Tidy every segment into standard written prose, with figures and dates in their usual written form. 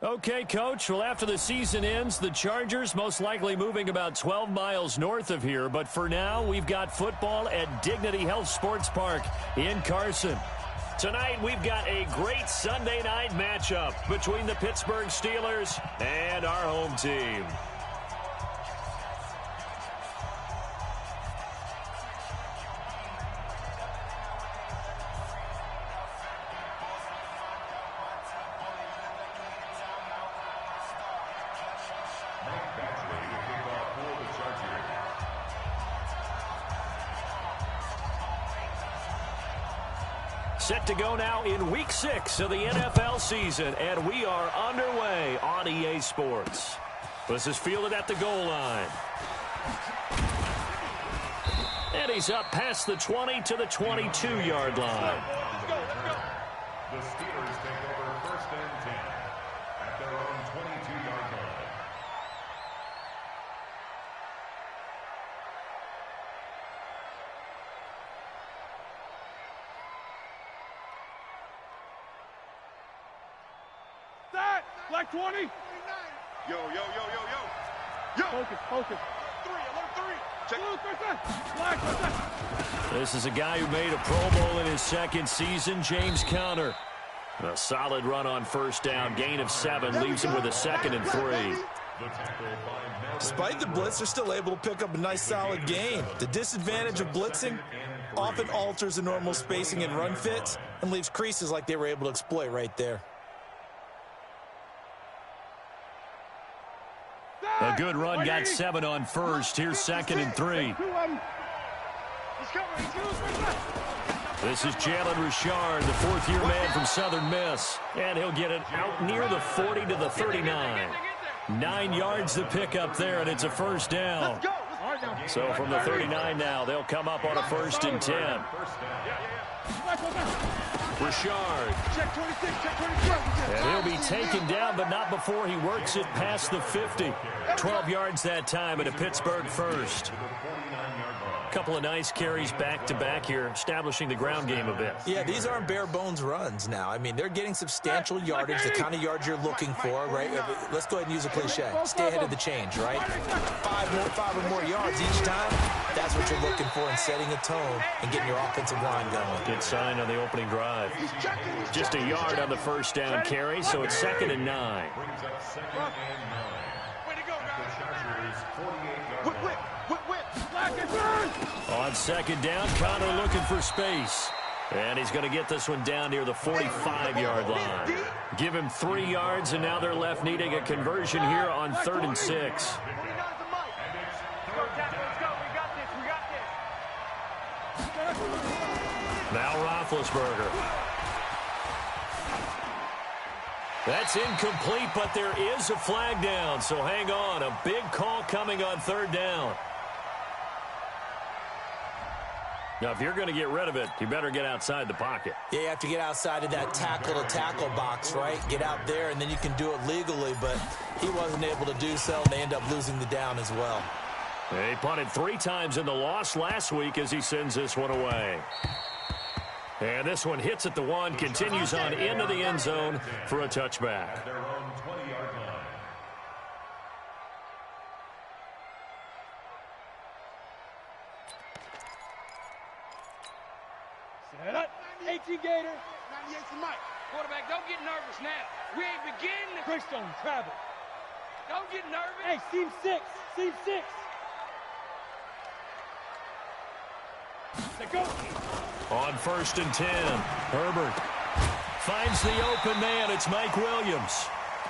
Okay, Coach. Well, after the season ends, the Chargers most likely moving about 12 miles north of here. But for now, we've got football at Dignity Health Sports Park in Carson. Tonight, we've got a great Sunday night matchup between the Pittsburgh Steelers and our home team. Set to go now in Week 6 of the NFL season, and we are underway on EA Sports. This is fielded at the goal line. And he's up past the 20 to the 22-yard line. Let's go. The Steelers take over 1st and 10 at their own 22-yard line. Black 20. Yo. Focus. 3, alert 3. Check. Black. This is a guy who made a Pro Bowl in his second season, James Conner. A solid run on 1st down, gain of 7, leaves him with a 2nd and 3. Despite the blitz, they're still able to pick up a nice solid gain. The disadvantage of blitzing often alters the normal spacing and run fits and leaves creases like they were able to exploit right there. A good run, got 7 on 1st. Here's 2nd and 3. This is Jalen Richard, the 4th-year man from Southern Miss. And he'll get it out near the 40 to the 39. 9 yards to pick up there, and it's a 1st down. So from the 39 now, they'll come up on a 1st and 10. Richard. And he'll be taken down, but not before he works it past the 50. 12 yards that time at a Pittsburgh 1st. Couple of nice carries back-to-back here, establishing the ground game a bit. Yeah, these aren't bare-bones runs now. I mean, they're getting substantial yardage, the kind of yards you're looking for, right? Let's go ahead and use a cliche. Stay ahead of the change, right? 5 or more yards each time. That's what you're looking for in setting a tone and getting your offensive line going. Good sign on the opening drive. Just a yard on the 1st down carry, so it's 2nd and 9. Brings up 2nd and 9. Way to go, guys. The Chargers 48-yard line. On 2nd down, Conner looking for space. And he's going to get this one down near the 45-yard line. Give him 3 yards, and now they're left needing a conversion here on 3rd and 6. Now Roethlisberger. That's incomplete, but there is a flag down, so hang on. A big call coming on 3rd down. Now, if you're going to get rid of it, you better get outside the pocket. Yeah, you have to get outside of that tackle-to-tackle box, right? Get out there, and then you can do it legally, but he wasn't able to do so, and they end up losing the down as well. He punted 3 times in the loss last week as he sends this one away. And this one hits at the 1, continues on into the end zone for a touchback. Their own 20-yard line. Set up. 18 Gator. 98 to Mike. Quarterback, don't get nervous now. We ain't beginning. Greystone, travel. Don't get nervous. Hey, seam 6. Seam 6. Let's go. On 1st and 10, Herbert finds the open man. It's Mike Williams.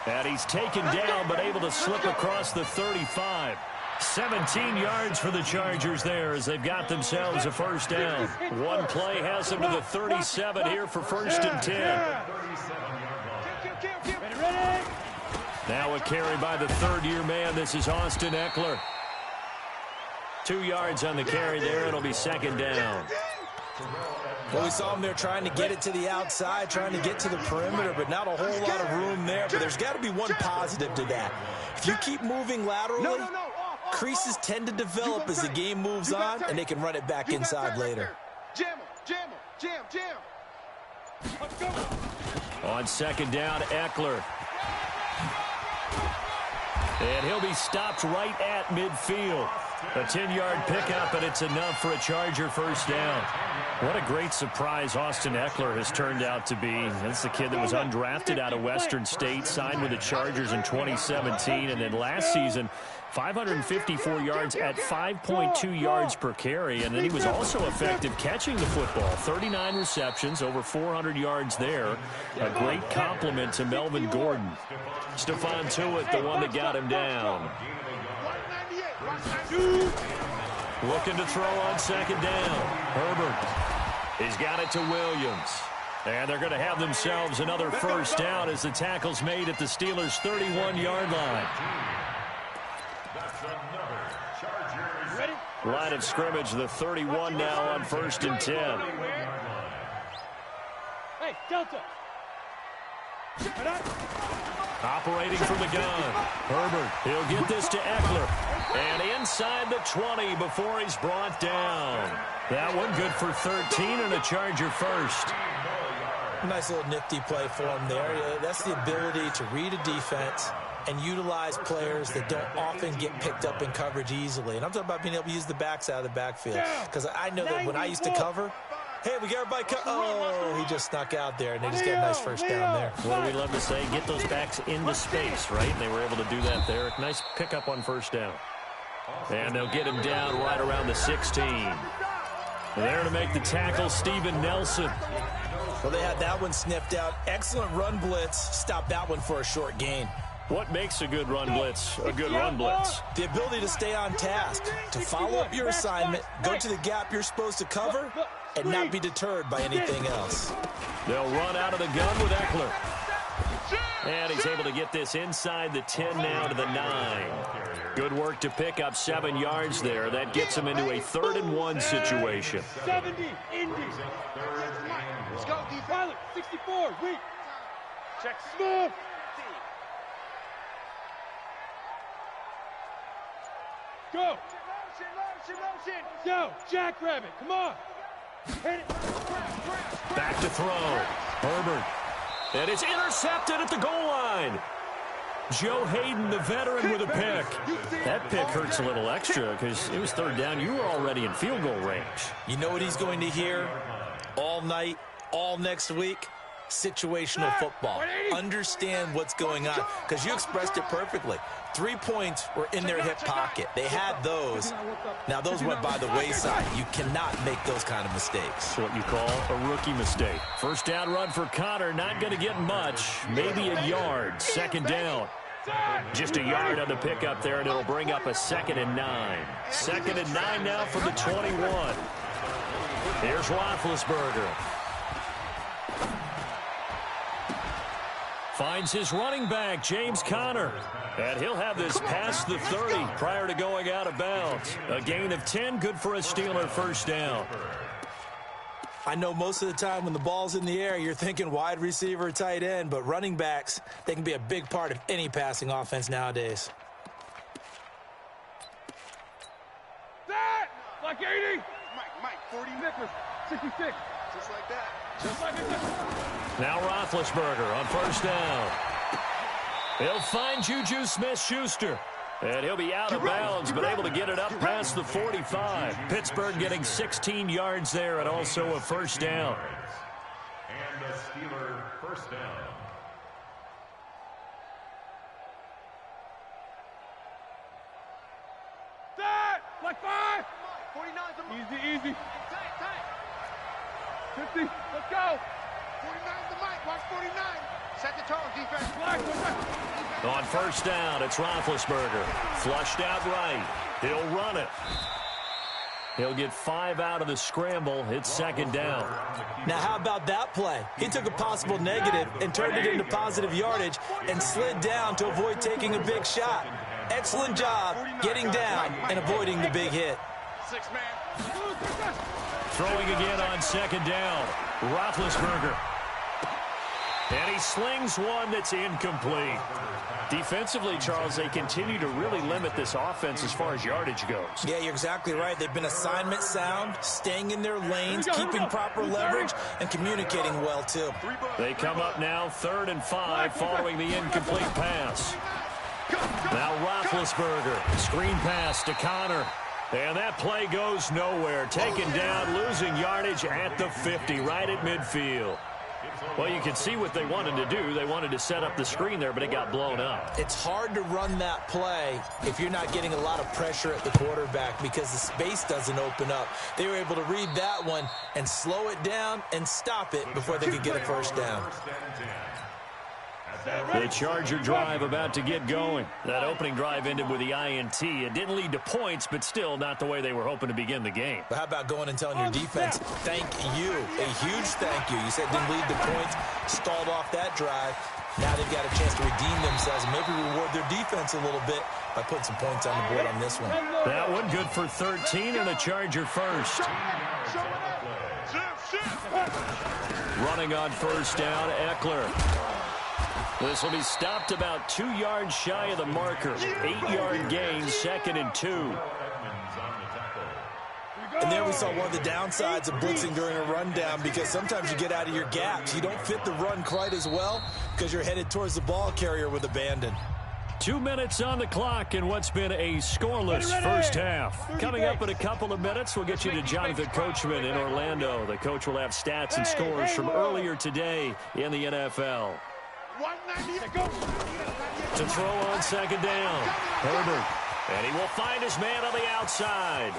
And he's taken down but able to slip across the 35. 17 yards for the Chargers there as they've got themselves a 1st down. One play has them to the 37 here for 1st and 10. Ready. Now a carry by the 3rd-year man. This is Austin Eckler. 2 yards on the carry there. It'll be 2nd down. Well, we saw him there trying to get it to the outside, trying to get to the perimeter, but not a whole lot of room there. But there's got to be one positive to that. If you keep moving laterally, creases tend to develop as the game moves on, and they can run it back inside later. Jam him. On 2nd down, Eckler. And he'll be stopped right at midfield. A 10-yard pickup, and it's enough for a Charger first down. What a great surprise Austin Eckler has turned out to be. That's the kid that was undrafted out of Western State, signed with the Chargers in 2017, and then last season, 554 yards at 5.2 yards per carry, and then he was also effective catching the football. 39 receptions, over 400 yards there. A great compliment to Melvin Gordon. Stephon Tuitt, the one that got him down. Looking to throw on second down. Herbert. He's got it to Williams. And they're going to have themselves another first down as the tackle's made at the Steelers' 31-yard line. Line of scrimmage, the 31 now on 1st and 10. Hey, Delta. Operating from the gun. Herbert, he'll get this to Eckler. And inside the 20 before he's brought down. That one good for 13 and a Charger first. Nice little nifty play for him there. That's the ability to read a defense and utilize players that don't often get picked up in coverage easily. And I'm talking about being able to use the backs out of the backfield. Because I know that when I used to cover, hey, we got everybody oh, he just snuck out there, and they just got a nice first down there. What do we love to say? Get those backs into space, right? And they were able to do that there. Nice pickup on first down. And they'll get him down right around the 16. There to make the tackle, Steven Nelson. Well, they had that one sniffed out. Excellent run blitz. Stopped that one for a short gain. What makes a good run blitz a good run blitz? The ability to stay on task, to follow up your assignment, go to the gap you're supposed to cover, and not be deterred by anything else. They'll run out of the gun with Eckler. And he's able to get this inside the 10 now to the 9. Good work to pick up 7 yards there. That gets him into a 3rd and 1 situation. 70, Indy. Let's go, defense. 64, weak. Check Smith. Go. Go, Jackrabbit, come on. Hit it. Back to throw. Herbert. And it's intercepted at the goal line. Joe Hayden, the veteran, with a pick. That pick hurts a little extra because it was 3rd down. You were already in field goal range. You know what he's going to hear all night, all next week? Situational football. Understand what's going on, because you expressed it perfectly. 3 points were in their hip pocket. They had those. Now, those went by the wayside. You cannot make those kind of mistakes. That's what you call a rookie mistake. First down run for Connor. Not going to get much. Maybe a yard. 2nd down. Just a yard on the pickup there, and it'll bring up a 2nd and 9. 2nd and 9 now from the 21. Here's Roethlisberger. Finds his running back, James Conner. And he'll have this past the 30 prior to going out of bounds. A gain of 10, good for a Steeler first down. I know most of the time when the ball's in the air, you're thinking wide receiver, tight end, but running backs, they can be a big part of any passing offense nowadays. That! Like 80! Mike, 40 Nicholas, 66. Just like that. Just like it. Now Roethlisberger on first down. He'll find Juju Smith-Schuster. And he'll be out of bounds, but able to get it up past the 45. Pittsburgh getting 16 yards there and also a first down. And the Steeler first down. That! Like 5! 49's easy. 50, let's go. 49's the mic, watch 49. Set the tone, defense. On first down, it's Roethlisberger. Flushed out right. He'll run it. He'll get 5 out of the scramble. It's 2nd down. Now, how about that play? He took a possible negative and turned it into positive yardage and slid down to avoid taking a big shot. Excellent job getting down and avoiding the big hit. 6 man. Throwing again on 2nd down. Roethlisberger. And he slings one that's incomplete. Defensively, Charles, they continue to really limit this offense as far as yardage goes. Yeah, you're exactly right. They've been assignment sound, staying in their lanes, keeping proper leverage, and communicating well, too. They come up now 3rd and 5 following the incomplete pass. Now Roethlisberger, screen pass to Connor. And that play goes nowhere. Taken down, losing yardage at the 50, right at midfield. Well, you can see what they wanted to do. They wanted to set up the screen there, but it got blown up. It's hard to run that play if you're not getting a lot of pressure at the quarterback because the space doesn't open up. They were able to read that one and slow it down and stop it before they could get a first down. The Charger drive about to get going. That opening drive ended with the INT. It didn't lead to points, but still not the way they were hoping to begin the game. But how about going and telling your defense, thank you, a huge thank you. You said it didn't lead to points, stalled off that drive. Now they've got a chance to redeem themselves and maybe reward their defense a little bit by putting some points on the board on this one. That one good for 13 and a Charger first. Running on first down, Eckler. This will be stopped about 2 yards shy of the marker. 8-yard gain, 2nd and 2. And there we saw one of the downsides of blitzing during a rundown because sometimes you get out of your gaps. You don't fit the run quite as well because you're headed towards the ball carrier with abandon. 2 minutes on the clock in what's been a scoreless first half. Coming up in a couple of minutes, we'll get you to Jonathan Coachman in Orlando. The coach will have stats and scores from earlier today in the NFL. To throw on 2nd down, Herbert. And he will find his man on the outside.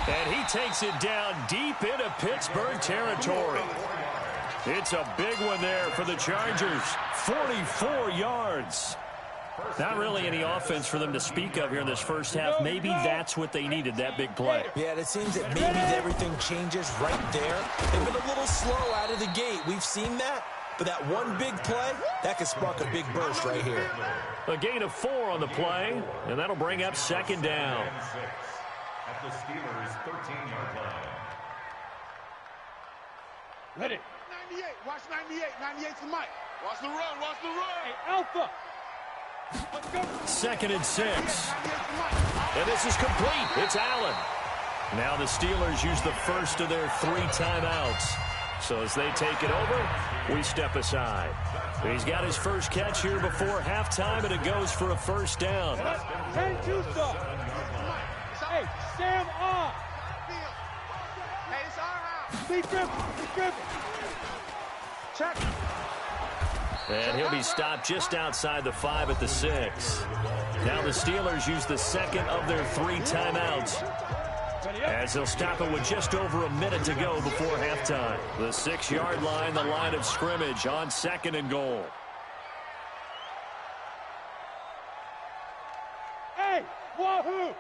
And he takes it down deep into Pittsburgh territory. It's a big one there for the Chargers. 44 yards. Not really any offense for them to speak of here in this first half. Maybe that's what they needed, that big play. Yeah, it seems that maybe everything changes right there. They've been a little slow out of the gate. We've seen that. But that one big play, that could spark a big burst right here. A gain of 4 on the play, and that'll bring up 2nd down. At the Steelers' 13-yard line. Ready. 98. Watch 98. 98's the mic. Watch the run. Watch the run. Hey, Alpha. Let's go. 2nd and 6. And this is complete. It's Allen. Now the Steelers use the first of their 3 timeouts. So as they take it over, we step aside. He's got his first catch here before halftime, and it goes for a first down. 10-2 stuff. Hey, Sam off. Hey, it's our house. Be Griffin. Check. And he'll be stopped just outside the 5 at the 6. Now the Steelers use the second of their 3 timeouts, as they'll stop it with just over a minute to go before halftime. The 6-yard line, the line of scrimmage on 2nd and goal. Hey, wahoo!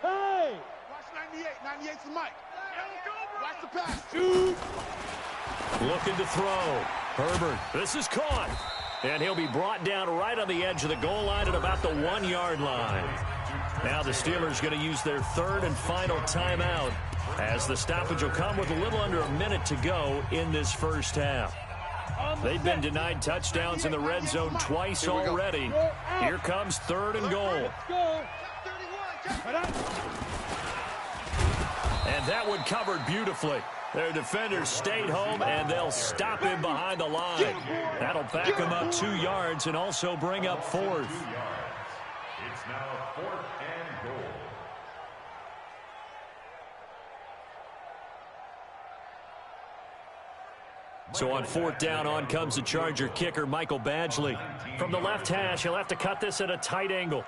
Hey! Watch 98. 98's the mic. Watch the pass. Shoot! Looking to throw. Herbert. This is caught. And he'll be brought down right on the edge of the goal line at about the 1-yard line. Now the Steelers going to use their 3rd and final timeout, as the stoppage will come with a little under a minute to go in this first half. They've been denied touchdowns in the red zone twice already. Here comes 3rd and goal. And that one covered beautifully. Their defenders stayed home, and they'll stop him behind the line. That'll back him up 2 yards and also bring up 4th. It's now 4th and goal. So on 4th down, on comes the Charger kicker, Michael Badgley. From the left hash, he'll have to cut this at a tight angle.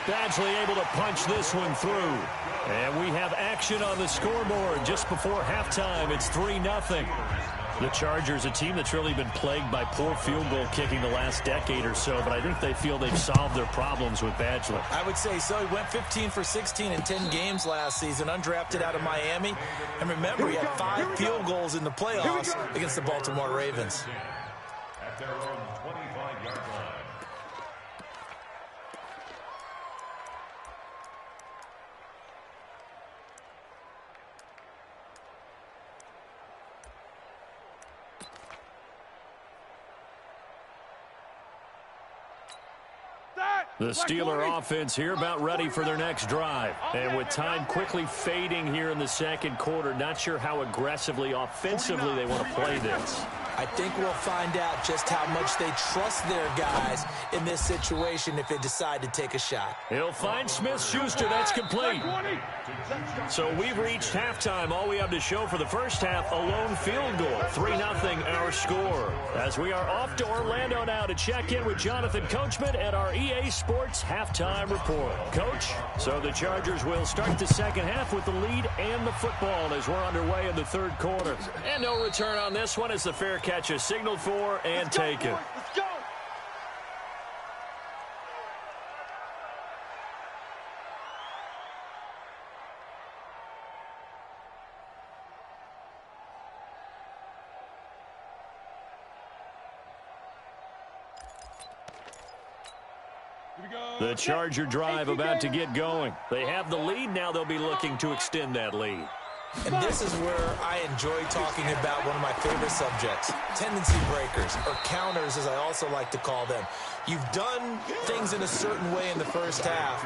Badgley able to punch this one through. And we have action on the scoreboard just before halftime. It's 3-0. The Chargers, a team that's really been plagued by poor field goal kicking the last decade or so, but I think they feel they've solved their problems with Badgley. I would say so. He went 15 for 16 in 10 games last season, undrafted out of Miami. And remember, he had 5 field goals in the playoffs against the Baltimore Ravens. at their own 25-yard line. The Steeler offense here about ready for their next drive. And with time quickly fading here in the second quarter, not sure how aggressively, offensively they want to play this. I think we'll find out just how much they trust their guys in this situation if they decide to take a shot. He'll find Smith-Schuster. That's complete. So we've reached halftime. All we have to show for the first half, a lone field goal. 3-0 our score. As we are off to Orlando now to check in with Jonathan Coachman at our EA Sports Halftime Report. Coach, so the Chargers will start the second half with the lead and the football as we're underway in the third quarter. And no return on this one as the fair catch is signaled for and taken. Let's go. The Charger drive about to get going. They have the lead. Now they'll be looking to extend that lead. And this is where I enjoy talking about one of my favorite subjects, tendency breakers, or counters as I also like to call them. You've done things in a certain way in the first half,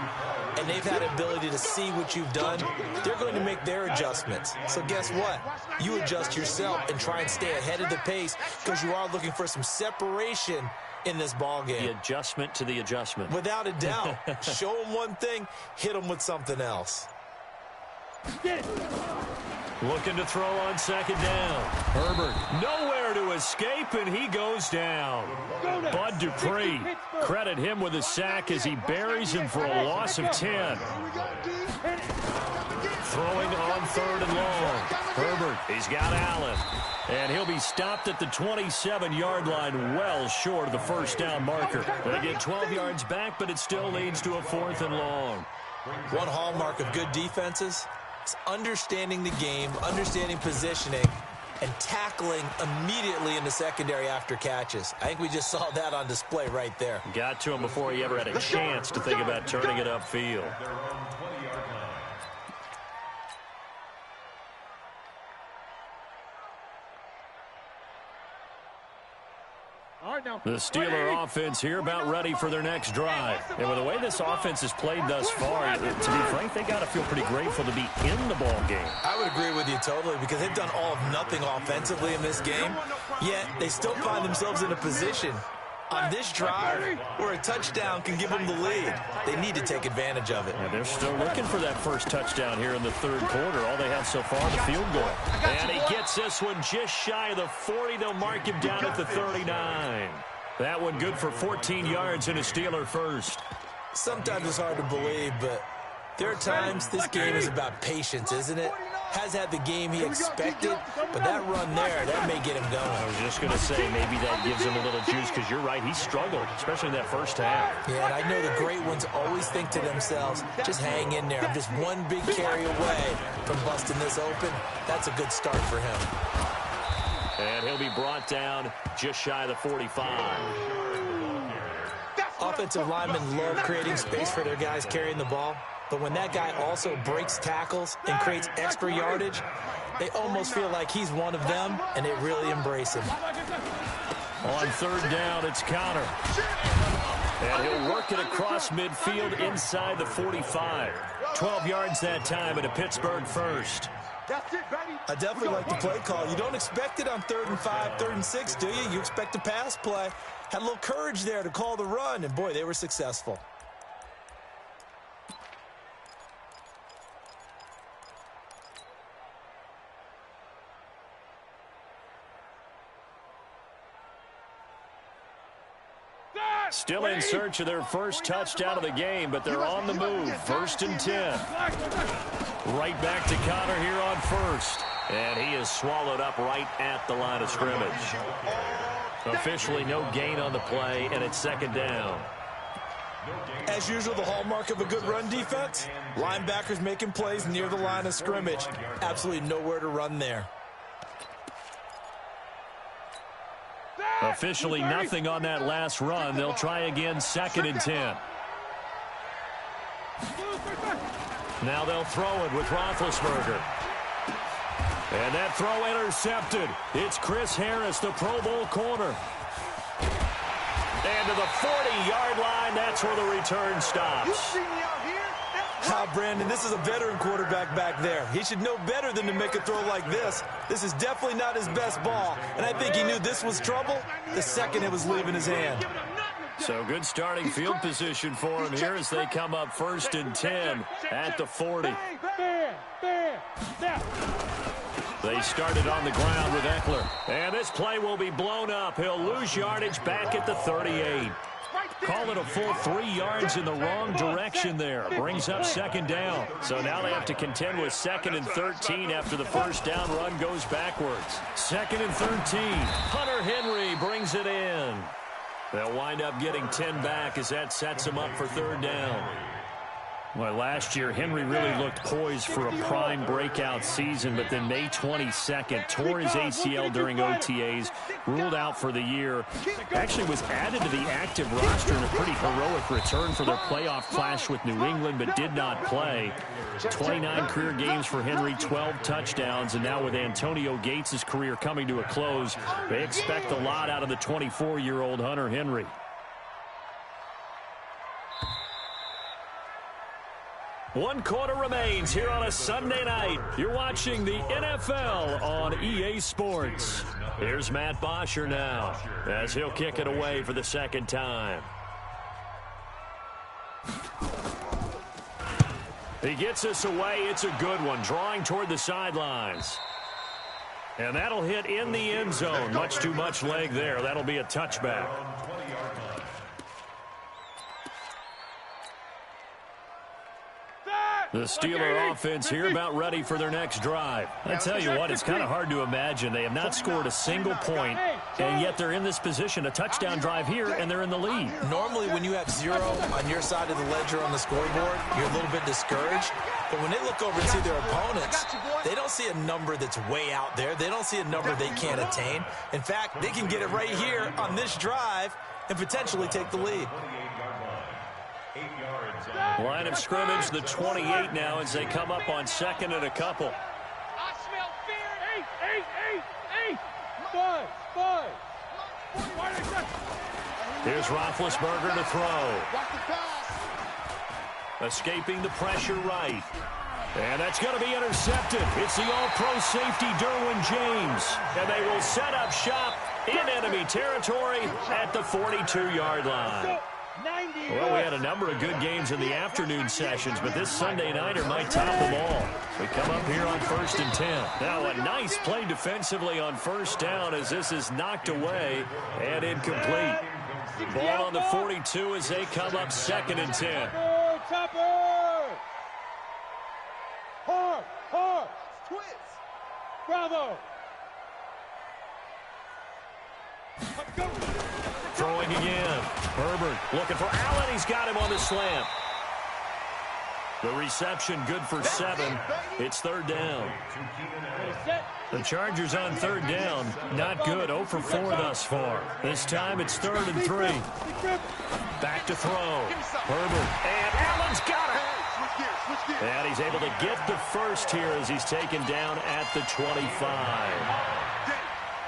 and they've had ability to see what you've done. They're going to make their adjustments. So guess what? You adjust yourself and try and stay ahead of the pace because you are looking for some separation in this ball game. The adjustment to the adjustment. Without a doubt. Show them one thing, hit them with something else. Looking to throw on second down. Herbert nowhere to escape, and he goes down. Bud Dupree, credit him with a sack as he buries him for a loss of 10. Throwing on third and long. Herbert, he's got Allen. And he'll be stopped at the 27-yard line, well short of the first down marker. They get 12 yards back, but it still leads to a fourth and long. One hallmark of good defenses is understanding the game, understanding positioning, and tackling immediately in the secondary after catches. I think we just saw that on display right there. Got to him before he ever had a chance to think about turning it upfield. The Steeler offense here about ready for their next drive. And with the way this offense has played thus far, to be frank, they got to feel pretty grateful to be in the ball game. I would agree with you totally because they've done all of nothing offensively in this game, yet they still find themselves in a position on this drive where a touchdown can give them the lead. They need to take advantage of it. And they're still looking for that first touchdown here in the third quarter. All they have so far, the field goal. And he gets this one just shy of the 40. They'll mark him down at the 39. That one good for 14 yards and a Steeler first. Sometimes it's hard to believe, but there are times this game is about patience, isn't it? Has had the game he expected, but that run there, that may get him going. I was just going to say, maybe that gives him a little juice because you're right, he struggled, especially in that first half. Yeah, and I know the great ones always think to themselves, just hang in there. I'm just one big carry away from busting this open. That's a good start for him. And he'll be brought down just shy of the 45. Offensive linemen love creating space for their guys carrying the ball. But when that guy also breaks tackles and creates extra yardage, they almost feel like he's one of them, and they really embrace him. On third down, it's Connor. And he'll work it across midfield inside the 45. 12 yards that time and a Pittsburgh first. I definitely like the play call. You don't expect it on 3rd and 5, 3rd and 6, do you? You expect a pass play. Had a little courage there to call the run, and boy, they were successful. Still in search of their first touchdown of the game, but they're on the move. 1st and 10. Right back to Connor here on first. And he is swallowed up right at the line of scrimmage. Officially no gain on the play, and it's 2nd down. As usual, the hallmark of a good run defense, linebackers making plays near the line of scrimmage. Absolutely nowhere to run there. Officially nothing on that last run. They'll try again, 2nd and 10. Now they'll throw it with Roethlisberger. And that throw intercepted. It's Chris Harris, the Pro Bowl corner. And to the 40-yard line, that's where the return stops. Brandon, this is a veteran quarterback back there. He should know better than to make a throw like this. This is definitely not his best ball, and I think he knew this was trouble the second it was leaving his hand. So good starting field position for him here as they come up 1st and 10 at the 40. They started on the ground with Eckler. And this play will be blown up. He'll lose yardage back at the 38. Call it a full 3 yards in the wrong direction there. Brings up 2nd down. So now they have to contend with 2nd and 13 after the first down run goes backwards. 2nd and 13. Hunter Henry brings it in. They'll wind up getting 10 back as that sets them up for 3rd down. Well, last year, Henry really looked poised for a prime breakout season, but then May 22nd, tore his ACL during OTAs, ruled out for the year. Actually was added to the active roster in a pretty heroic return for their playoff clash with New England, but did not play. 29 career games for Henry, 12 touchdowns, and now with Antonio Gates' career coming to a close, they expect a lot out of the 24-year-old Hunter Henry. One quarter remains here on a Sunday night. You're watching the NFL on EA Sports. Here's Matt Bosher now as he'll kick it away for the 2nd time. He gets us away. It's a good one, drawing toward the sidelines. And that'll hit in the end zone. Much too much leg there. That'll be a touchback. The Steeler offense here about ready for their next drive. I tell you what, it's kind of hard to imagine. They have not scored a single point, and yet they're in this position. A touchdown drive here, and they're in the lead. Normally, when you have 0 on your side of the ledger on the scoreboard, you're a little bit discouraged. But when they look over to their opponents, they don't see a number that's way out there. They don't see a number they can't attain. In fact, they can get it right here on this drive and potentially take the lead. Line of scrimmage, the 28 now as they come up on 2nd and a couple. I smell fear. 5. Here's Roethlisberger to throw. Escaping the pressure right. And that's going to be intercepted. It's the all-pro safety Derwin James. And they will set up shop in enemy territory at the 42-yard line. Well, we had a number of good games in the afternoon sessions, but this Sunday nighter might top them all. We come up here on 1st and 10. Now a nice play defensively on 1st down as this is knocked away and incomplete. Ball on the 42 as they come up 2nd and 10. Hard. Twist. Bravo. Throwing again. Herbert looking for Allen. He's got him on the slant. The reception good for 7. It's 3rd down. The Chargers on 3rd down. Not good. 0 for 4 thus far. This time it's 3rd and 3. Back to throw. Herbert. And Allen's got it. And he's able to get the first here as he's taken down at the 25.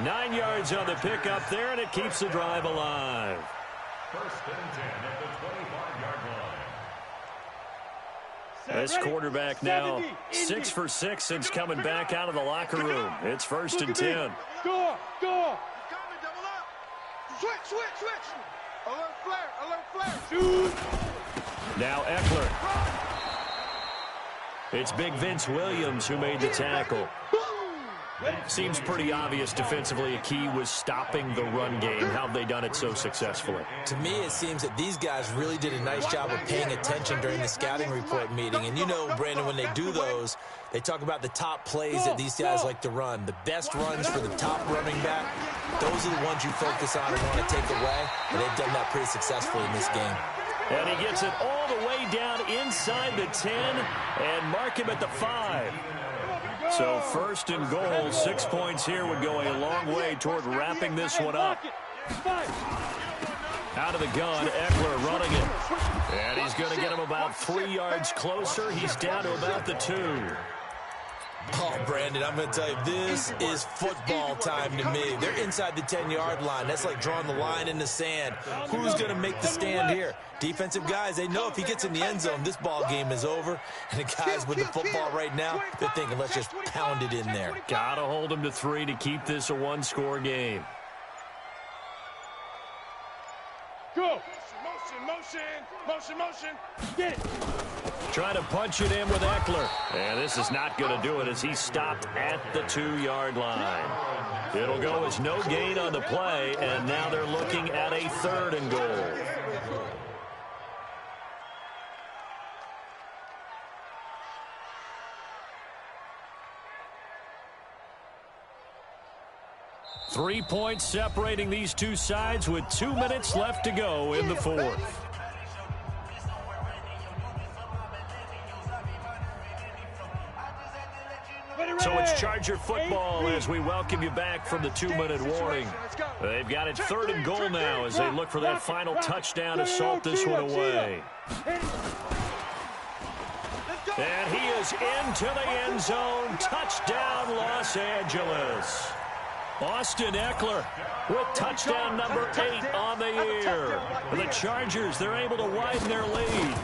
9 yards on the pickup there, and it keeps the drive alive. 1st and 10 at the 25-yard line. This quarterback now 6 for 6 since coming back out of the locker room. It's 1st and 10. Go. Switch. Alert flare. Shoot. Now Eckler. It's Big Vince Williams who made the tackle. Seems pretty obvious defensively a key was stopping the run game. How have they done it so successfully? To me, it seems that these guys really did a nice job of paying attention during the scouting report meeting. And you know, Brandon, when they do those, they talk about the top plays that these guys like to run. The best runs for the top running back, those are the ones you focus on and want to take away. And they've done that pretty successfully in this game. And he gets it all the way down inside the 10 and mark him at the 5. So first and goal, 6 points here would go a long way toward wrapping this one up. Out of the gun, Eckler running it. And he's going to get him about 3 yards closer. He's down to about the 2. Oh, Brandon, I'm going to tell you, this is football time to me. They're inside the 10-yard line. That's like drawing the line in the sand. Who's going to make the stand here? Defensive guys, they know if he gets in the end zone, this ball game is over. And the guys with the football right now, they're thinking, let's just pound it in there. Got to hold him to 3 to keep this a one-score game. Go. Motion. Get it. Trying to punch it in with Eckler. And this is not going to do it as he stopped at the 2-yard line. It'll go as no gain on the play, and now they're looking at a 3rd and goal. Three points separating these two sides with 2 minutes left to go in the 4th. So it's Charger football as we welcome you back from the 2-minute warning. They've got it 3rd and goal now as they look for that final touchdown to salt this one away. And he is into the end zone. Touchdown, Los Angeles. Austin Eckler with touchdown number 8 on the year. The Chargers, they're able to widen their lead.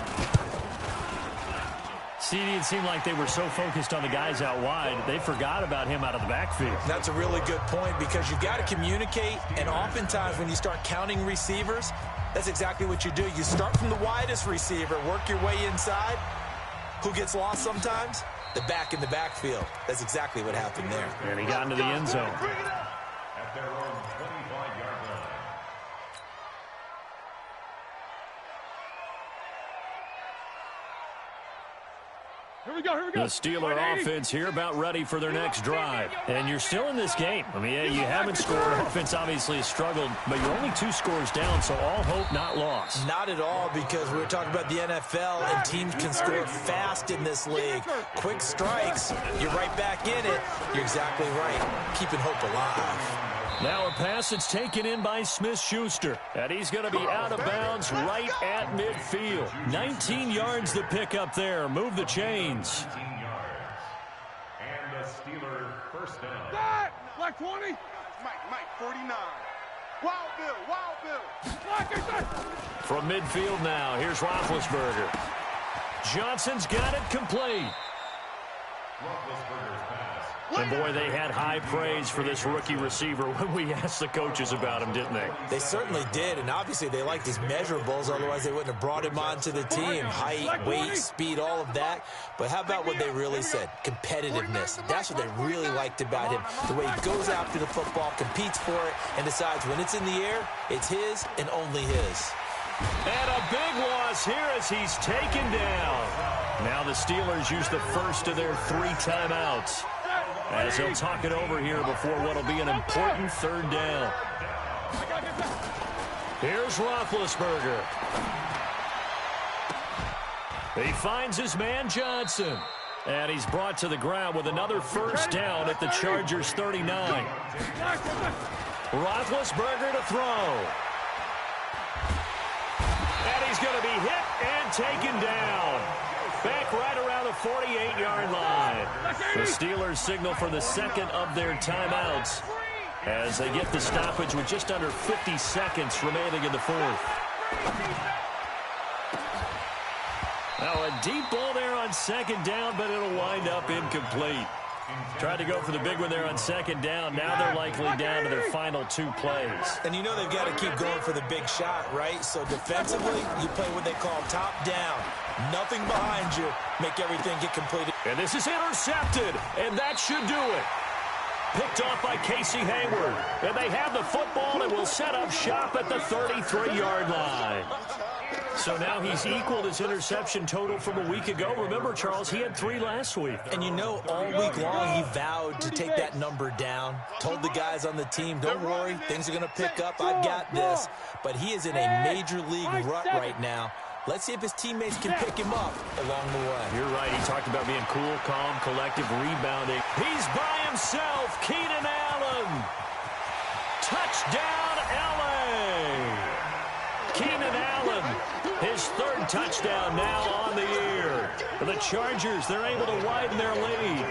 CD, it seemed like they were so focused on the guys out wide, they forgot about him out of the backfield. That's a really good point because you've got to communicate, and oftentimes when you start counting receivers, that's exactly what you do. You start from the widest receiver, work your way inside. Who gets lost sometimes? The back in the backfield. That's exactly what happened there. And he got into the end zone. At their own 25-yard line. Here we go. The Steeler offense here about ready for their next drive. And you're still in this game. I mean, yeah, you haven't scored. Offense obviously has struggled, but you're only 2 scores down, so all hope not lost. Not at all, because we're talking about the NFL, and teams can score fast in this league. Quick strikes, you're right back in it. You're exactly right. Keeping hope alive. Now a pass that's taken in by Smith-Schuster. And he's going to be out of bounds right at midfield. 19 yards to pick up there. Move the chains. 19 yards. And the Steeler first down. That! Black 20. Mike, 49. Wild Bill. From midfield now, here's Roethlisberger. Johnson's got it complete. Roethlisberger's pass. And, boy, they had high praise for this rookie receiver when we asked the coaches about him, didn't they? They certainly did, and obviously they liked his measurables. Otherwise, they wouldn't have brought him onto the team. Height, weight, speed, all of that. But how about what they really said? Competitiveness. That's what they really liked about him. The way he goes after the football, competes for it, and decides when it's in the air, it's his and only his. And a big loss here as he's taken down. Now the Steelers use the first of their 3 timeouts, as they'll talk it over here before what'll be an important 3rd down. Here's Roethlisberger. He finds his man Johnson. And he's brought to the ground with another first down at the Chargers 39. Roethlisberger to throw. And he's going to be hit and taken down. Back right around the 48-yard line. The Steelers signal for the second of their timeouts as they get the stoppage with just under 50 seconds remaining in the 4th. Now a deep ball there on 2nd down, but it'll wind up incomplete. Tried to go for the big one there on 2nd down. Now they're likely down to their final 2 plays. And you know they've got to keep going for the big shot, right? So defensively, you play what they call top down. Nothing behind you. Make everything get completed. And this is intercepted, and that should do it. Picked off by Casey Hayward. And they have the football and will set up shop at the 33-yard line. So now he's equaled his interception total from a week ago. Remember, Charles, he had 3 last week. And you know, all week long he vowed to take that number down. Told the guys on the team, don't worry, things are going to pick up. I've got this. But he is in a major league rut right now. Let's see if his teammates can pick him up along the way. You're right. He talked about being cool, calm, collective, rebounding. He's by himself. Keenan Allen. Touchdown, L.A. Keenan Allen, his third touchdown now on the year. For the Chargers, they're able to widen their lead.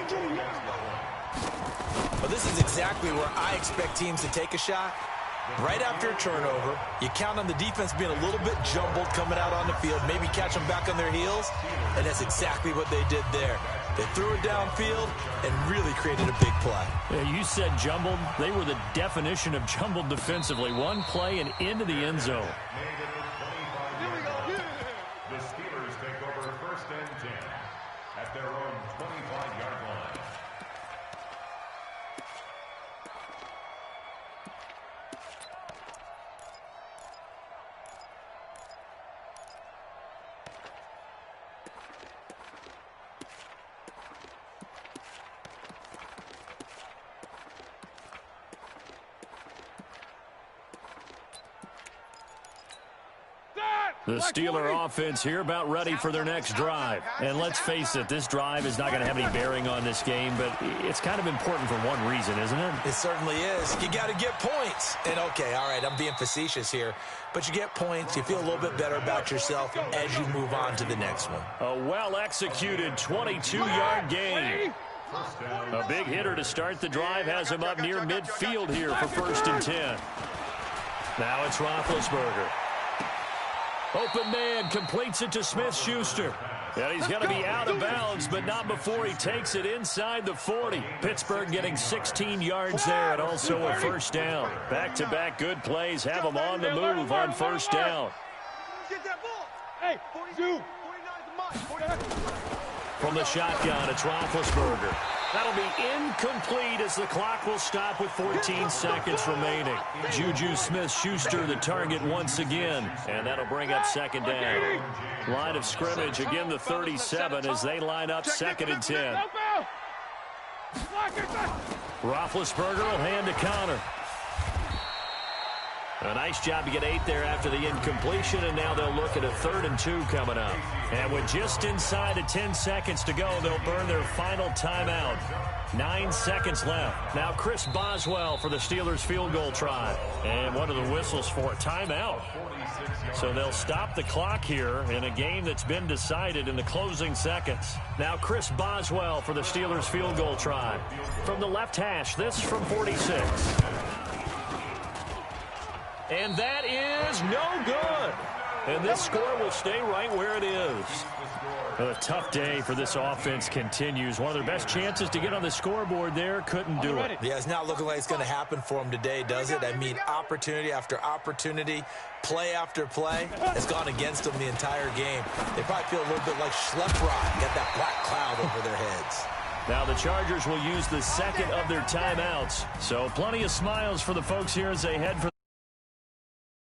Well, this is exactly where I expect teams to take a shot. Right after a turnover, you count on the defense being a little bit jumbled coming out on the field, maybe catch them back on their heels, and that's exactly what they did there. They threw it downfield and really created a big play. Yeah, you said jumbled. They were the definition of jumbled defensively. One play and into the end zone. The Steelers take over 1st and 10 at their own 25-yard line. The Steeler offense here about ready for their next drive. And let's face it, this drive is not going to have any bearing on this game, but it's kind of important for one reason, isn't it? It certainly is. You got to get points. And, okay, all right, I'm being facetious here, but you get points. You feel a little bit better about yourself as you move on to the next one. A well-executed 22-yard gain. A big hitter to start the drive has him up near midfield here for 1st and 10. Now it's Roethlisberger. Open man completes it to Smith-Schuster. And he's going to be out of bounds, but not before he takes it inside the 40. Pittsburgh getting 16 yards there and also a 1st down. Back-to-back good plays have them on the move on 1st down. Get that ball. Hey, 42. 49 is mine. From the shotgun, it's Roethlisberger. That'll be incomplete as the clock will stop with 14 seconds remaining. Juju Smith-Schuster the target once again, and that'll bring up 2nd down. Line of scrimmage, again the 37 as they line up 2nd and 10. Roethlisberger will hand to Connor. A nice job to get 8 there after the incompletion, and now they'll look at a 3rd and 2 coming up. And with just inside of 10 seconds to go, they'll burn their final timeout. 9 seconds left. Now Chris Boswell for the Steelers field goal try. And what are the whistles for? Timeout. So they'll stop the clock here in a game that's been decided in the closing seconds. Now Chris Boswell for the Steelers field goal try. From the left hash, this from 46. And that is no good. And this score will stay right where it is. A tough day for this offense continues. One of their best chances to get on the scoreboard there, couldn't do it. Yeah, it's not looking like it's going to happen for them today, does it? I mean, opportunity after opportunity, play after play, has gone against them the entire game. They probably feel a little bit like Schlepprod, got that black cloud over their heads. Now the Chargers will use the 2nd of their timeouts. So plenty of smiles for the folks here as they head for